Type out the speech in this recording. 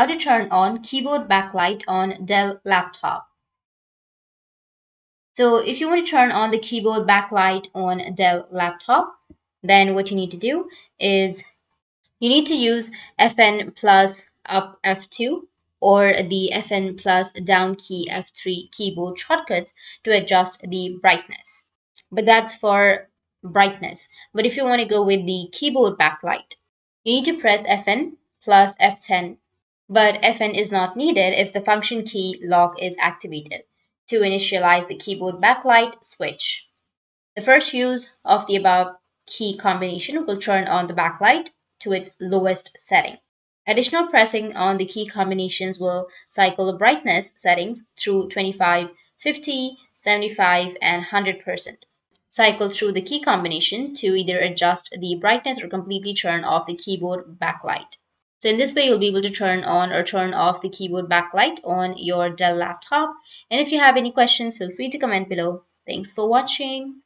How to turn on keyboard backlight on Dell laptop. So if you want to turn on the keyboard backlight on Dell laptop, then what you need to do is you need to use Fn plus up F2 or the Fn plus down key F3 keyboard shortcuts to adjust the brightness. But that's for brightness. But if you want to go with the keyboard backlight, you need to press Fn plus F10. But Fn is not needed if the function key lock is activated to initialize the keyboard backlight switch. The first use of the above key combination will turn on the backlight to its lowest setting. Additional pressing on the key combinations will cycle the brightness settings through 25, 50, 75, and 100%. Cycle through the key combination to either adjust the brightness or completely turn off the keyboard backlight. So in this way, you'll be able to turn on or turn off the keyboard backlight on your Dell laptop. And if you have any questions, feel free to comment below. Thanks for watching.